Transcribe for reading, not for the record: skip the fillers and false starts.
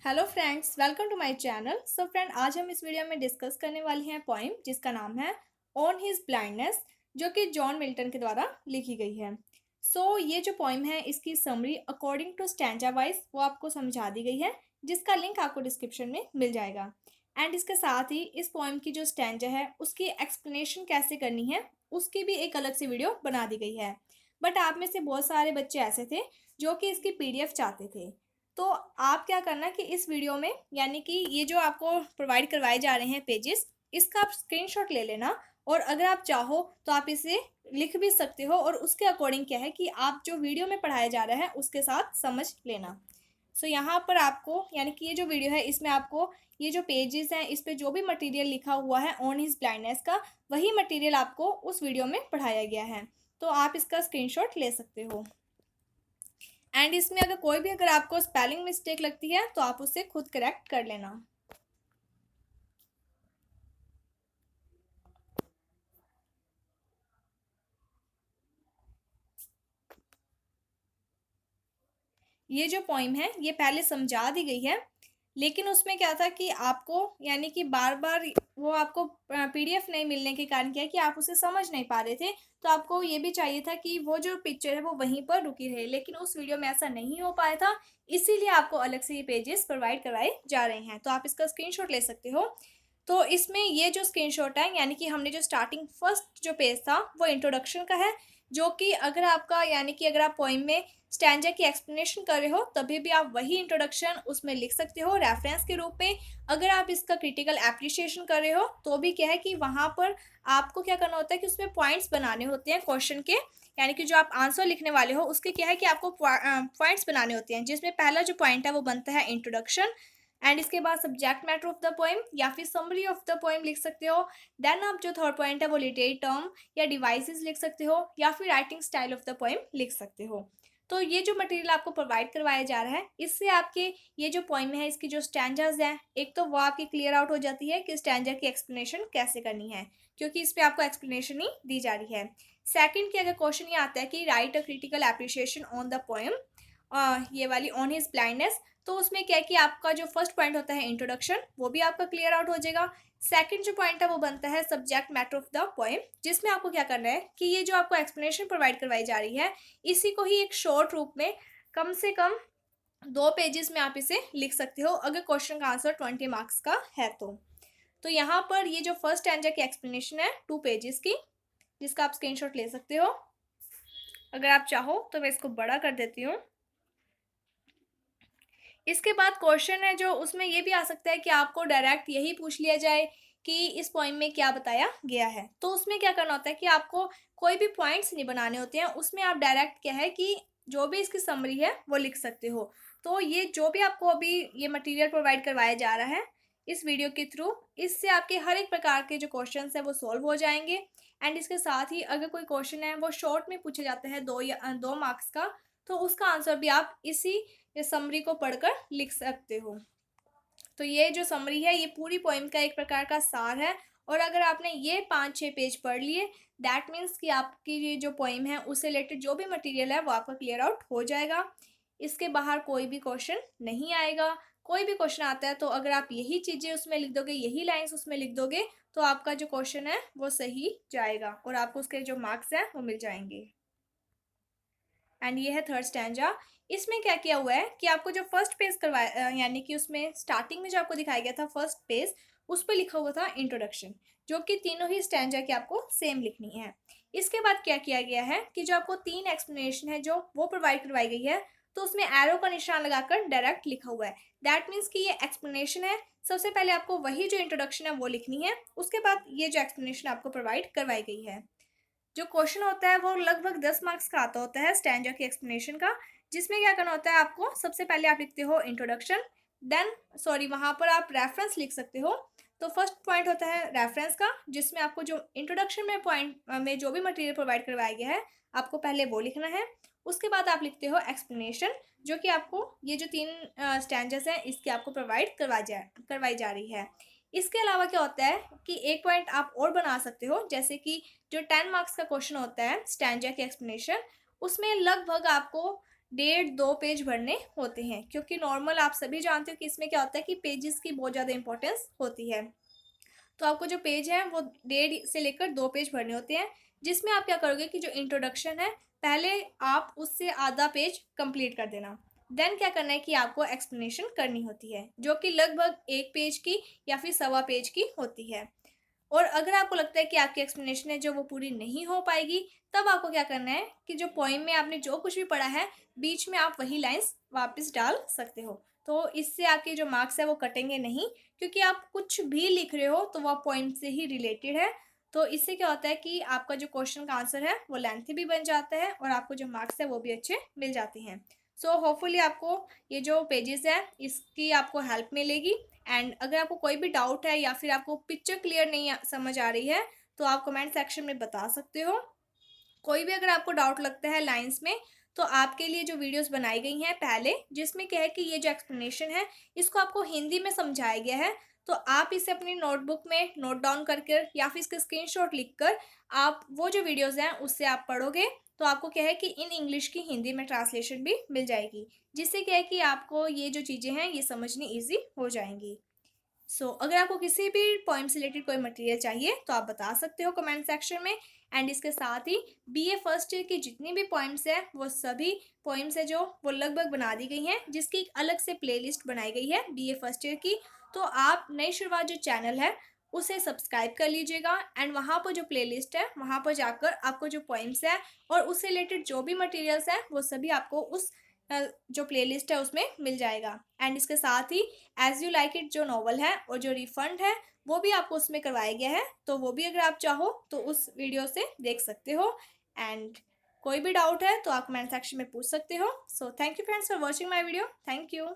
Hello friends, welcome to my channel. So friend, आज हम इस वीडियो में डिस्कस करने वाले हैं पोइम जिसका नाम है ऑन हिज ब्लाइंडनेस, जो कि जॉन मिल्टन के द्वारा लिखी गई है। ये जो पोइम है इसकी summary according to stanza wise वो आपको समझा दी गई है, जिसका लिंक आपको डिस्क्रिप्शन में मिल जाएगा। एंड इसके साथ ही इस पोइम की जो स्टैंजा है उसकी एक्सप्लेनेशन कैसे करनी है उसकी भी एक अलग सी वीडियो बना दी गई है। बट आप में से बहुत सारे बच्चे ऐसे थे जो कि इसकी पीडीएफ चाहते थे। तो आप क्या करना कि इस वीडियो में, यानी कि ये जो आपको प्रोवाइड करवाए जा रहे हैं पेजेस, इसका आप स्क्रीनशॉट ले लेना। और अगर आप चाहो तो आप इसे लिख भी सकते हो और उसके अकॉर्डिंग क्या है कि आप जो वीडियो में पढ़ाया जा रहा है उसके साथ समझ लेना। यहाँ पर आपको, यानी कि ये जो वीडियो है इसमें आपको ये जो पेजेस हैं इस पे जो भी मटेरियल लिखा हुआ है ऑन हिज ब्लाइंडनेस का, वही मटेरियल आपको उस वीडियो में पढ़ाया गया है। तो आप इसका स्क्रीनशॉट ले सकते हो। एंड इसमें अगर आपको स्पेलिंग मिस्टेक लगती है तो आप उसे खुद करेक्ट कर लेना। ये जो पोइम है ये पहले समझा दी गई है, लेकिन उसमें क्या था कि आपको, यानी कि बार बार वो आपको पीडीएफ नहीं मिलने के कारण क्या है कि आप उसे समझ नहीं पा रहे थे। तो आपको ये भी चाहिए था कि वो जो पिक्चर है वो वहीं पर रुकी रहे, लेकिन उस वीडियो में ऐसा नहीं हो पाया था। इसीलिए आपको अलग से ये पेजेस प्रोवाइड करवाए जा रहे हैं। तो आप इसका स्क्रीनशॉट ले सकते हो। तो इसमें ये जो स्क्रीनशॉट है, यानी कि हमने जो स्टार्टिंग फर्स्ट जो पेज था वो इंट्रोडक्शन का है, जो कि अगर आपका, यानी कि अगर आप पोइम में स्टैंजा की एक्सप्लेनेशन कर रहे हो तभी भी आप वही इंट्रोडक्शन उसमें लिख सकते हो रेफरेंस के रूप में। अगर आप इसका क्रिटिकल एप्रिशिएशन कर रहे हो तो भी क्या है कि वहाँ पर आपको क्या करना होता है कि उसमें पॉइंट्स बनाने होते हैं क्वेश्चन के, यानी कि जो आप आंसर लिखने वाले हो उसके क्या है कि आपको पॉइंट्स बनाने होते हैं, जिसमें पहला जो पॉइंट है वो बनता है इंट्रोडक्शन। एंड इसके बाद subject matter of the poem या फिर समरी ऑफ द पोएम लिख सकते हो। देन आप जो थर्ड पॉइंट है वो लिटरेरी टर्म या डिवाइसेस लिख सकते हो, या फिर writing style of the poem लिख सकते हो। तो ये जो मटेरियल आपको प्रोवाइड करवाया जा रहा है इससे आपके ये जो पोएम है इसकी जो स्टैंजाज हैं, एक तो वो आपकी क्लियर आउट हो जाती है कि स्टैंजा की एक्सप्लेनेशन कैसे करनी है, क्योंकि इस पे आपको एक्सप्लेनेशन ही दी जा रही है। सेकंड की अगर क्वेश्चन ये आता है कि right a critical appreciation on the poem, ये वाली ऑन हिज ब्लाइंडनेस, तो उसमें क्या है कि आपका जो फर्स्ट पॉइंट होता है इंट्रोडक्शन वो भी आपका क्लियर आउट हो जाएगा। सेकंड जो पॉइंट है वो बनता है subject matter of the poem, जिसमें आपको क्या करना है कि ये जो आपको एक्सप्लेनेशन प्रोवाइड करवाई जा रही है इसी को ही एक शॉर्ट रूप में कम से कम 2 पेजेस में आप इसे लिख सकते हो, अगर क्वेश्चन का आंसर 20 मार्क्स का है तो यहाँ पर ये जो फर्स्ट स्टैंजा की एक्सप्लेनेशन है 2 पेजेस की, जिसका आप स्क्रीनशॉट ले सकते हो। अगर आप चाहो तो मैं इसको बड़ा कर देती हूँ। इसके बाद क्वेश्चन है जो उसमें ये भी आ सकता है कि आपको डायरेक्ट यही पूछ लिया जाए कि इस पोइम में क्या बताया गया है। तो उसमें क्या करना होता है कि आपको कोई भी पॉइंट्स नहीं बनाने होते हैं, उसमें आप डायरेक्ट क्या है कि जो भी इसकी समरी है वो लिख सकते हो। तो ये जो भी आपको अभी ये मटेरियल प्रोवाइड करवाया जा रहा है इस वीडियो के थ्रू, इससे आपके हर एक प्रकार के जो क्वेश्चन है वो सॉल्व हो जाएंगे। एंड इसके साथ ही अगर कोई क्वेश्चन है वो शॉर्ट में पूछा जाता है 2 मार्क्स का, तो उसका आंसर भी आप इसी ये समरी को पढ़कर लिख सकते हो। तो ये जो समरी है ये पूरी पोइम का एक प्रकार का सार है। और अगर आपने ये 5-6 पेज पढ़ लिए, दैट मीन्स कि आपकी ये जो पोइम है उससे रिलेटेड जो भी मटेरियल है वो आपका क्लियर आउट हो जाएगा। इसके बाहर कोई भी क्वेश्चन नहीं आएगा। कोई भी क्वेश्चन आता है तो अगर आप यही चीज़ें उसमें लिख दोगे, यही लाइन्स उसमें लिख दोगे, तो आपका जो क्वेश्चन है वो सही जाएगा और आपको उसके जो मार्क्स हैं वो मिल जाएंगे। एंड ये है थर्ड स्टैंजा। इसमें क्या किया हुआ है कि आपको जो फर्स्ट पेज करवाया, यानी कि उसमें स्टार्टिंग में जो आपको दिखाया गया था फर्स्ट पेज, उस पर लिखा हुआ था इंट्रोडक्शन, जो कि तीनों ही स्टैंजा की आपको सेम लिखनी है। इसके बाद क्या किया गया है कि जो आपको 3 एक्सप्लेनेशन है जो वो प्रोवाइड करवाई गई है, तो उसमें एरो का निशान लगाकर डायरेक्ट लिखा हुआ है। दैट मीन्स कि ये एक्सप्लेनेशन है। सबसे पहले आपको वही जो इंट्रोडक्शन है वो लिखनी है, उसके बाद ये जो एक्सप्लेनेशन आपको प्रोवाइड करवाई गई है। जो क्वेश्चन होता है वो लगभग 10 मार्क्स का आता होता है स्टैंजा की एक्सप्लेनेशन का, जिसमें क्या करना होता है आपको, सबसे पहले आप लिखते हो इंट्रोडक्शन, देन वहाँ पर आप रेफरेंस लिख सकते हो। तो फर्स्ट पॉइंट होता है रेफरेंस का, जिसमें आपको जो इंट्रोडक्शन में पॉइंट में जो भी मटेरियल प्रोवाइड करवाया गया है आपको पहले वो लिखना है। उसके बाद आप लिखते हो एक्सप्लेनेशन, जो कि आपको ये जो 3 स्टैंजर्स हैं इसकी आपको प्रोवाइड करवाई जा रही है। इसके अलावा क्या होता है कि एक पॉइंट आप और बना सकते हो, जैसे कि जो 10 मार्क्स का क्वेश्चन होता है स्टैंजा की एक्सप्लेनेशन, उसमें लगभग आपको 1.5-2 पेज भरने होते हैं, क्योंकि नॉर्मल आप सभी जानते हो कि इसमें क्या होता है कि पेजेस की बहुत ज़्यादा इंपॉर्टेंस होती है। तो आपको जो पेज है वो 1.5 से लेकर 2 पेज भरने होते हैं, जिसमें आप क्या करोगे कि जो इंट्रोडक्शन है पहले आप उससे आधा पेज कंप्लीट कर देना। देन क्या करना है कि आपको एक्सप्लेनेशन करनी होती है, जो कि लगभग 1 पेज की या फिर सवा पेज की होती है। और अगर आपको लगता है कि आपकी एक्सप्लेनेशन है जो वो पूरी नहीं हो पाएगी, तब आपको क्या करना है कि जो पोएम में आपने जो कुछ भी पढ़ा है, बीच में आप वही लाइन्स वापस डाल सकते हो। तो इससे आपके जो मार्क्स है वो कटेंगे नहीं, क्योंकि आप कुछ भी लिख रहे हो तो वह पोएम से ही रिलेटेड है। तो इससे क्या होता है कि आपका जो क्वेश्चन का आंसर है वो लेंथी भी बन जाता है और आपको जो मार्क्स है वो भी अच्छे मिल जाते हैं। सो होपफुली आपको ये जो पेजेस है इसकी आपको हेल्प मिलेगी। एंड अगर आपको कोई भी डाउट है या फिर आपको पिक्चर क्लियर नहीं समझ आ रही है, तो आप कमेंट सेक्शन में बता सकते हो। कोई भी अगर आपको डाउट लगता है लाइंस में, तो आपके लिए जो वीडियोस बनाई गई हैं पहले, जिसमें क्या है कि ये जो एक्सप्लेनेशन है इसको आपको हिंदी में समझाया गया है। तो आप इसे अपनी नोटबुक में नोट डाउन करके या फिर इसके स्क्रीनशॉट लिखकर आप वो जो वीडियोस हैं उससे आप पढ़ोगे, तो आपको क्या है कि इन इंग्लिश की हिंदी में ट्रांसलेशन भी मिल जाएगी, जिससे क्या है कि आपको ये जो चीज़ें हैं ये समझनी ईजी हो जाएंगी। अगर आपको किसी भी पोएम से रिलेटेड कोई मटेरियल चाहिए तो आप बता सकते हो कमेंट सेक्शन में। एंड इसके साथ ही बीए फर्स्ट ईयर की जितनी भी पोएम्स हैं वो सभी पोएम्स है जो वो लगभग बना दी गई हैं, जिसकी एक अलग से प्लेलिस्ट बनाई गई है बीए फर्स्ट ईयर की। तो आप नई शुरुआत जो चैनल है उसे सब्सक्राइब कर लीजिएगा, एंड वहाँ पर जो प्लेलिस्ट है वहाँ पर जाकर आपको जो पोएम्स है और उससे रिलेटेड जो भी मटेरियल्स हैं वो सभी आपको उस जो प्लेलिस्ट है उसमें मिल जाएगा। एंड इसके साथ ही एज यू लाइक इट जो नॉवल है और जो रिफंड है वो भी आपको उसमें करवाया गया है, तो वो भी अगर आप चाहो तो उस वीडियो से देख सकते हो। एंड कोई भी डाउट है तो आप कमेंट सेक्शन में पूछ सकते हो। So thank you friends for watching my video. Thank you.